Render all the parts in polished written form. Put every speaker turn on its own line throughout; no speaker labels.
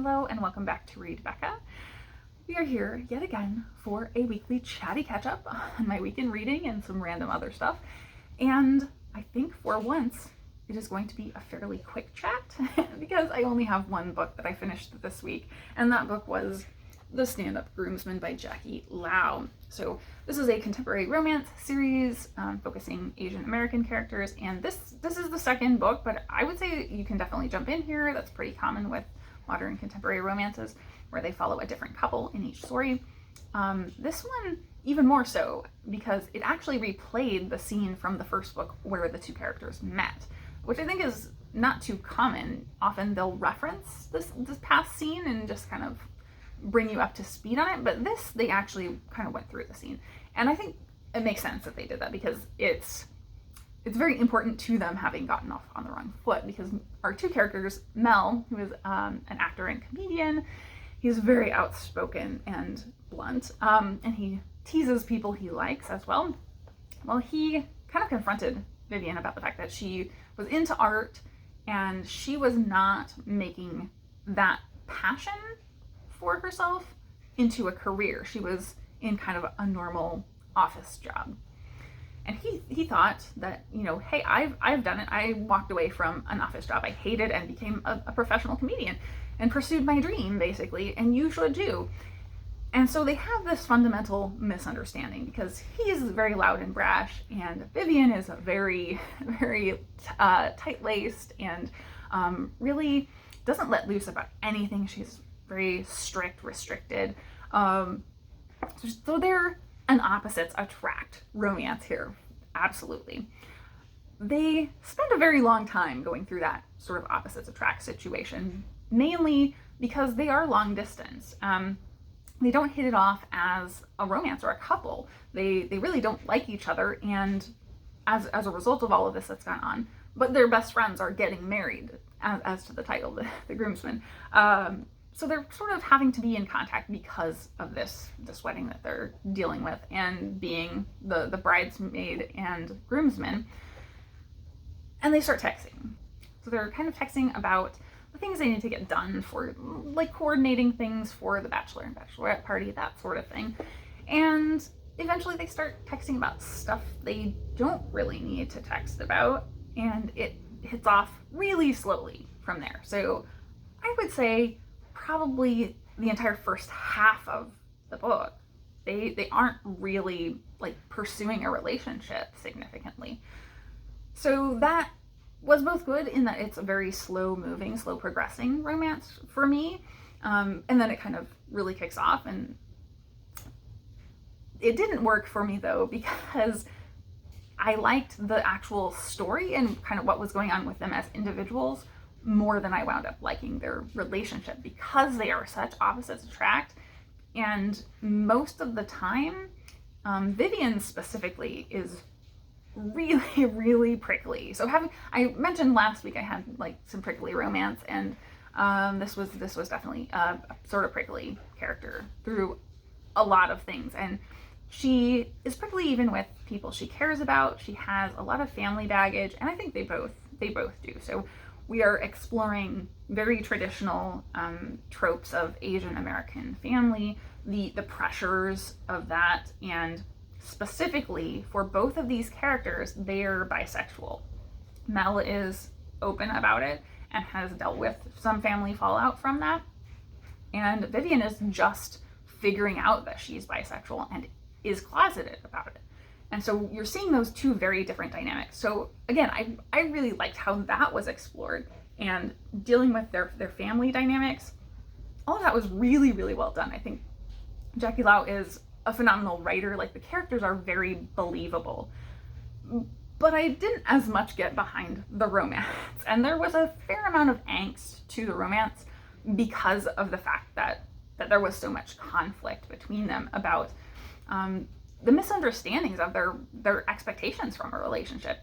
Hello and welcome back to Read Becca. We are here yet again for a weekly chatty catch-up on my week in reading and some random other stuff. And I think for once it is going to be a fairly quick chat because I only have one book that I finished this week, and that book was The Standup Groomsman by Jackie Lau. So this is a contemporary romance series focusing Asian American characters, and this is the second book, but I would say you can definitely jump in here. That's pretty common with modern contemporary romances where they follow a different couple in each story. This one even more so because it actually replayed the scene from the first book where the two characters met, which I think is not too common. Often they'll reference this past scene and just kind of bring you up to speed on it, but this, they actually kind of went through the scene. And I think it makes sense that they did that because it's very important to them having gotten off on the wrong foot, because our two characters, Mel, who is an actor and comedian, he's very outspoken and blunt, and he teases people he likes as well. Well, he kind of confronted Vivian about the fact that she was into art and she was not making that passion for herself into a career. She was in kind of a normal office job. And he thought that, you know, hey, I've done it. I walked away from an office job I hated and became a professional comedian and pursued my dream, basically, and you should too. And so they have this fundamental misunderstanding because he is very loud and brash, and Vivian is very, very tight-laced and really doesn't let loose about anything. She's very strict, restricted. So they're an opposites attract romance here, absolutely. They spend a very long time going through that sort of opposites attract situation, mainly because they are long distance. They don't hit it off as a romance or a couple. They really don't like each other, and as a result of all of this that's gone on, but their best friends are getting married, as to the title, the groomsmen. So they're sort of having to be in contact because of this wedding that they're dealing with and being the bridesmaid and groomsmen. And they start texting. So they're kind of texting about the things they need to get done for, like coordinating things for the bachelor and bachelorette party, that sort of thing. And eventually they start texting about stuff they don't really need to text about, and it hits off really slowly from there. So I would say probably the entire first half of the book, they aren't really like pursuing a relationship significantly. So that was both good in that it's a very slow moving, slow progressing romance for me. And then it kind of really kicks off, and it didn't work for me though, because I liked the actual story and kind of what was going on with them as individuals more than I wound up liking their relationship, because they are such opposites attract. And most of the time, Vivian specifically is really, really prickly. So I mentioned last week I had like some prickly romance, and this was definitely a sort of prickly character through a lot of things. And she is prickly even with people she cares about. She has a lot of family baggage, and I think they both do. So we are exploring very traditional tropes of Asian American family, the pressures of that, and specifically for both of these characters, they are bisexual. Mel is open about it and has dealt with some family fallout from that, and Vivian is just figuring out that she's bisexual and is closeted about it. And so you're seeing those two very different dynamics. So again, I really liked how that was explored, and dealing with their family dynamics. All of that was really, really well done. I think Jackie Lau is a phenomenal writer. Like, the characters are very believable. But I didn't as much get behind the romance. And there was a fair amount of angst to the romance because of the fact that there was so much conflict between them about the misunderstandings of their expectations from a relationship,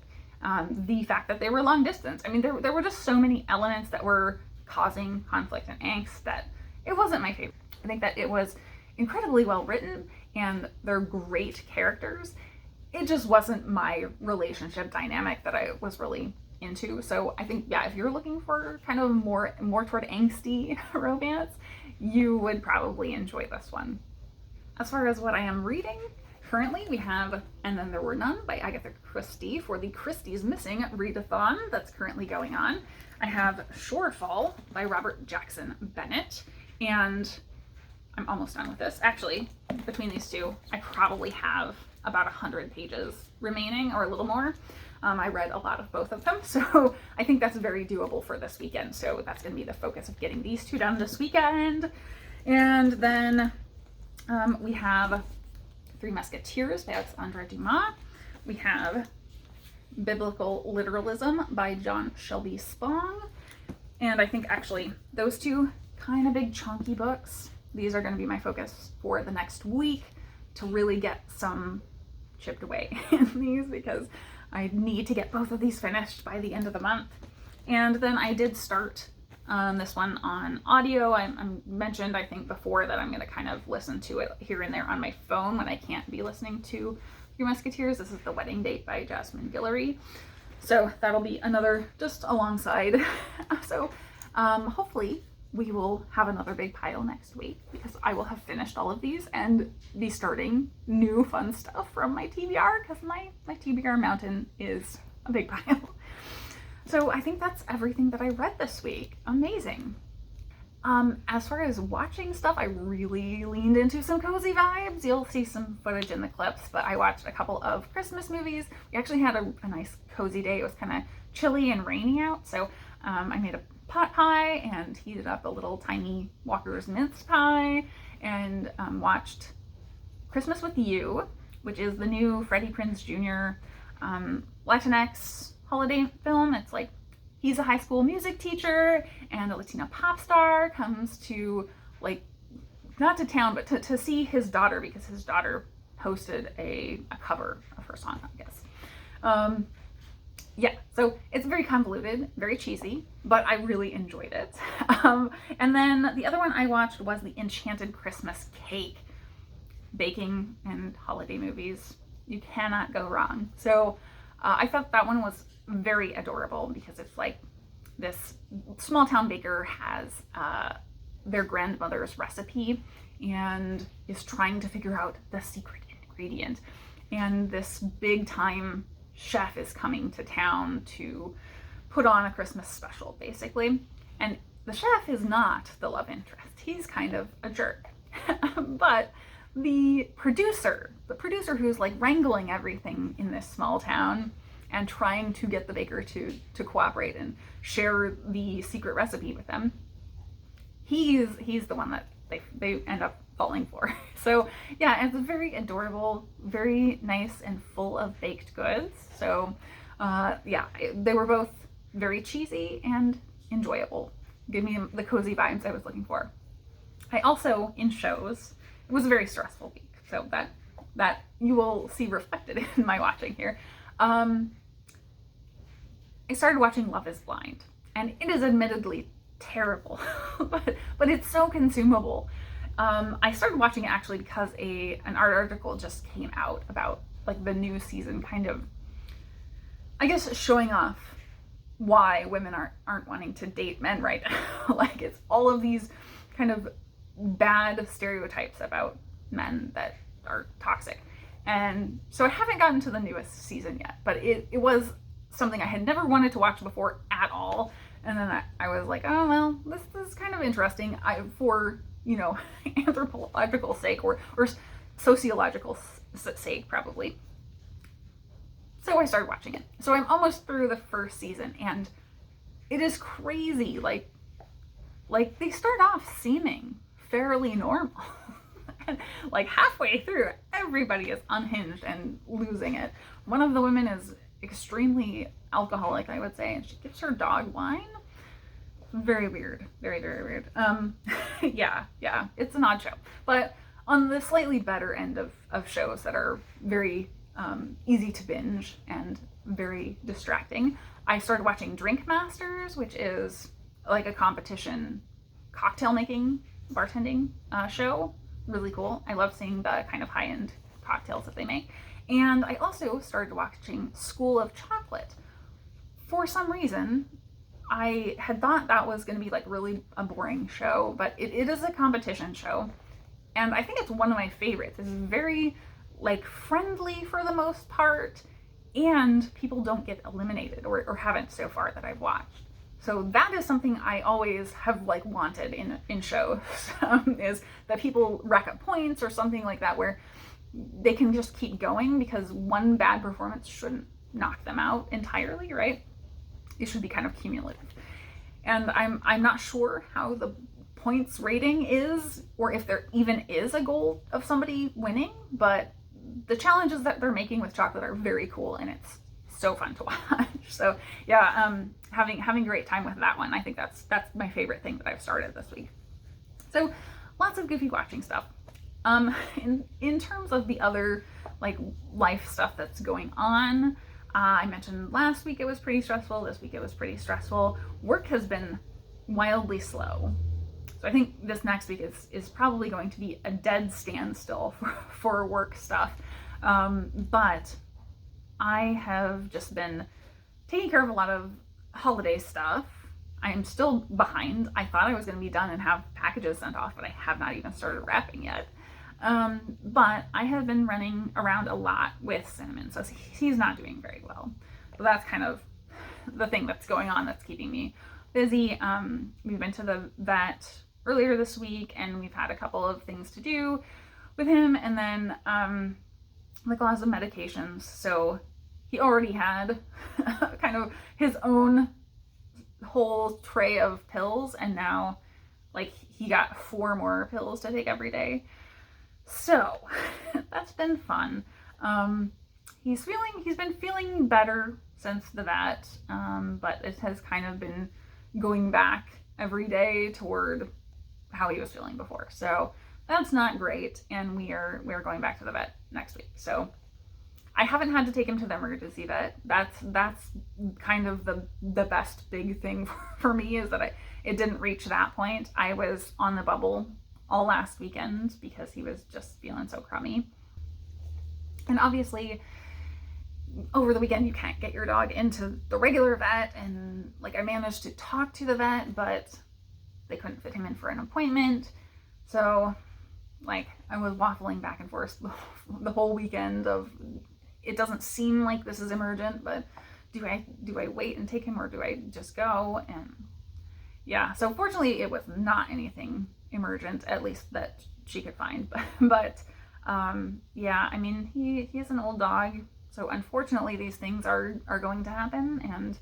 the fact that they were long distance. I mean, there were just so many elements that were causing conflict and angst that it wasn't my favorite. I think that it was incredibly well written and they're great characters. It just wasn't my relationship dynamic that I was really into. So I think, yeah, if you're looking for kind of more toward angsty romance, you would probably enjoy this one. As far as what I am reading, currently we have And Then There Were None by Agatha Christie for the Christie's Missing Readathon that's currently going on. I have Shorefall by Robert Jackson Bennett, and I'm almost done with this. Actually, between these two, I probably have about 100 pages remaining, or a little more. I read a lot of both of them, so I think that's very doable for this weekend. So that's going to be the focus of getting these two done this weekend. And then we have Three Musketeers by Alexandre Dumas. We have Biblical Literalism by John Shelby Spong. And I think actually those two kind of big chunky books, these are going to be my focus for the next week to really get some chipped away in these, because I need to get both of these finished by the end of the month. And then I did start this one on audio. I mentioned, I think, before that I'm going to kind of listen to it here and there on my phone when I can't be listening to Three Musketeers. This is The Wedding Date by Jasmine Guillory. So that'll be another just alongside. So hopefully we will have another big pile next week, because I will have finished all of these and be starting new fun stuff from my TBR, because my TBR mountain is a big pile. So I think that's everything that I read this week. Amazing. As far as watching stuff, I really leaned into some cozy vibes. You'll see some footage in the clips, but I watched a couple of Christmas movies. We actually had a nice cozy day. It was kind of chilly and rainy out, so I made a pot pie and heated up a little tiny Walker's minced pie, and watched Christmas with You, which is the new Freddie Prinze Jr. Latinx holiday film. It's like he's a high school music teacher, and a Latina pop star comes to, like, not to town, but to see his daughter, because his daughter posted a cover of her song, I guess. Yeah, so it's very convoluted, very cheesy, but I really enjoyed it. And then the other one I watched was the Enchanted Christmas Cake. Baking and holiday movies, you cannot go wrong. So I thought that one was very adorable, because it's like this small town baker has their grandmother's recipe and is trying to figure out the secret ingredient. And this big time chef is coming to town to put on a Christmas special, basically. And the chef is not the love interest. He's kind of a jerk. But the producer who's like wrangling everything in this small town and trying to get the baker to cooperate and share the secret recipe with them, he's the one that they end up falling for. So yeah, it's very adorable, very nice and full of baked goods. So yeah, they were both very cheesy and enjoyable. Give me the cozy vibes I was looking for. I also, in shows, it was a very stressful week, so that you will see reflected in my watching here. I started watching Love is Blind, and it is admittedly terrible, but it's so consumable. I started watching it actually because an art article just came out about like the new season, kind of, I guess, showing off why women aren't wanting to date men right now. Like, it's all of these kind of bad stereotypes about men that are toxic. And so I haven't gotten to the newest season yet, but it was something I had never wanted to watch before at all. And then I was like, oh, well, this is kind of interesting for, you know, anthropological sake or sociological sake, probably. So I started watching it. So I'm almost through the first season, and it is crazy. Like they start off seeming fairly normal. And like halfway through, everybody is unhinged and losing it. One of the women is extremely alcoholic, I would say, and she gives her dog wine. Very weird. Very, very weird. Yeah, it's an odd show. But on the slightly better end of shows that are very easy to binge and very distracting, I started watching Drinkmasters, which is like a competition cocktail making, bartending show. Really cool. I love seeing the kind of high-end cocktails that they make. And I also started watching School of Chocolate. for some reason, I had thought that was going to be like really a boring show, but it is a competition show. And I think it's one of my favorites. It's very like friendly for the most part, and people don't get eliminated or haven't so far that I've watched. So that is something I always have like wanted in shows, is that people rack up points or something like that where they can just keep going, because one bad performance shouldn't knock them out entirely, right? It should be kind of cumulative. And I'm not sure how the points rating is, or if there even is a goal of somebody winning, but the challenges that they're making with chocolate are very cool, and it's so fun to watch. So yeah, having a great time with that one. I think that's my favorite thing that I've started this week. So lots of goofy watching stuff. In terms of the other like life stuff that's going on, I mentioned last week it was pretty stressful. This week it was pretty stressful. Work has been wildly slow. So I think this next week is probably going to be a dead standstill for work stuff. But I have just been taking care of a lot of holiday stuff. I am still behind. I thought I was going to be done and have packages sent off, but I have not even started wrapping yet. But I have been running around a lot with Cinnamon, so he's not doing very well. So that's kind of the thing that's going on that's keeping me busy. We've been to the vet earlier this week, and we've had a couple of things to do with him, and then like lots of medications. So he already had kind of his own whole tray of pills, and now like he got 4 more pills to take every day. So that's been fun. He's been feeling better since the vet, but it has kind of been going back every day toward how he was feeling before. So that's not great, and we are going back to the vet next week. So I haven't had to take him to the emergency vet. That's kind of the best big thing for me, is that it didn't reach that point. I was on the bubble all last weekend because he was just feeling so crummy. And obviously over the weekend you can't get your dog into the regular vet, and like I managed to talk to the vet, but they couldn't fit him in for an appointment. So like I was waffling back and forth the whole weekend of, it doesn't seem like this is emergent, but do I wait and take him, or do I just go? And yeah, so fortunately it was not anything emergent, at least that she could find. But yeah, I mean, he is an old dog, so unfortunately these things are going to happen, and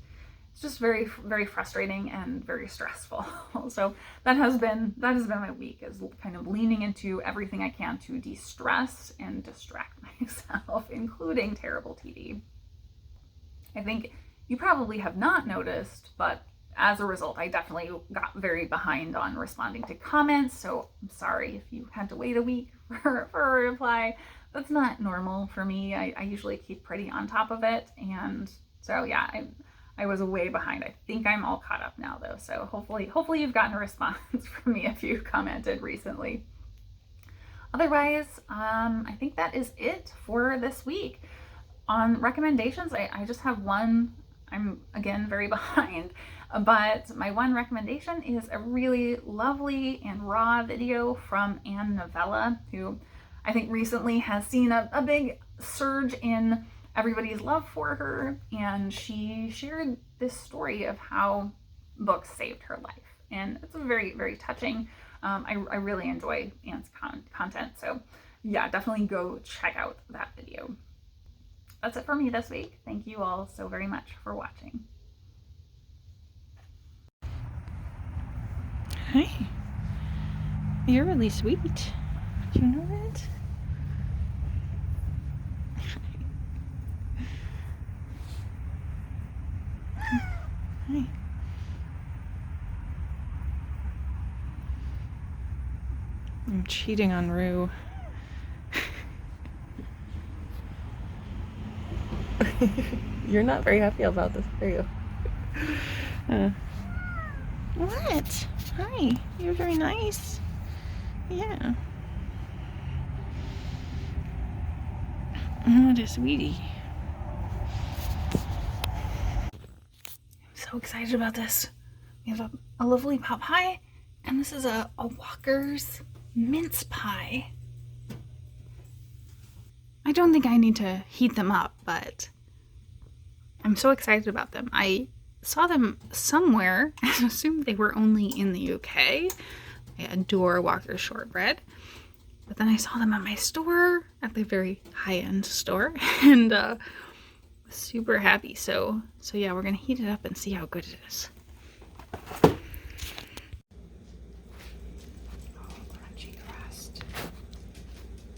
it's just very, very frustrating and very stressful. So that has been my week, is kind of leaning into everything I can to de-stress and distract myself, including terrible TV. I think you probably have not noticed, but as a result, I definitely got very behind on responding to comments. So I'm sorry if you had to wait a week for a reply. That's not normal for me. I usually keep pretty on top of it. And so yeah, I was way behind. I think I'm all caught up now though. So hopefully you've gotten a response from me if you commented recently. Otherwise, I think that is it for this week. On recommendations, I just have one. I'm again very behind, but my one recommendation is a really lovely and raw video from Anne Novella, who I think recently has seen a big surge in everybody's love for her, and she shared this story of how books saved her life, and it's very, very touching. I really enjoy Anne's content, so yeah, definitely go check out that video. That's it for me this week. Thank you all so very much for watching.
Hi. You're really sweet. Do you know that? Hi. I'm cheating on Rue. You're not very happy about this, are you? What? Hi. You're very nice. Yeah. What a sweetie.
so excited about this. We have a lovely pot pie, and this is a Walker's mince pie. I don't think I need to heat them up, but I'm so excited about them. I saw them somewhere and assumed they were only in the UK. I adore Walker's shortbread. But then I saw them at my store, at the very high-end store, and was super happy. So yeah, we're gonna heat it up and see how good it is. Oh, crunchy crust.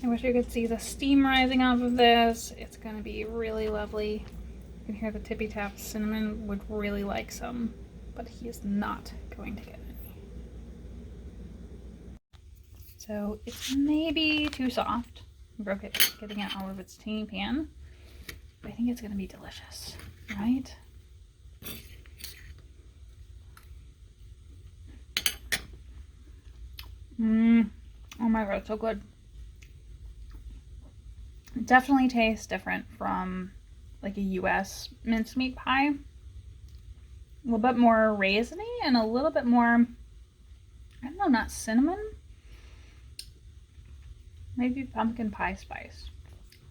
I wish you could see the steam rising off of this. It's gonna be really lovely. You can hear the tippy taps. Cinnamon would really like some, but he is not going to get any. So it's maybe too soft. I broke it getting it out of its teeny pan. But I think it's gonna be delicious, right? Oh my god, so good. It definitely tastes different from like a US mincemeat pie. A little bit more raisiny and a little bit more, I don't know, not cinnamon. Maybe pumpkin pie spice,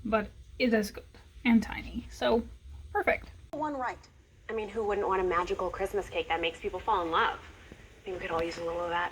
but it is good and tiny, so perfect.
One right. I mean, who wouldn't want a magical Christmas cake that makes people fall in love? I think we could all use a little of that.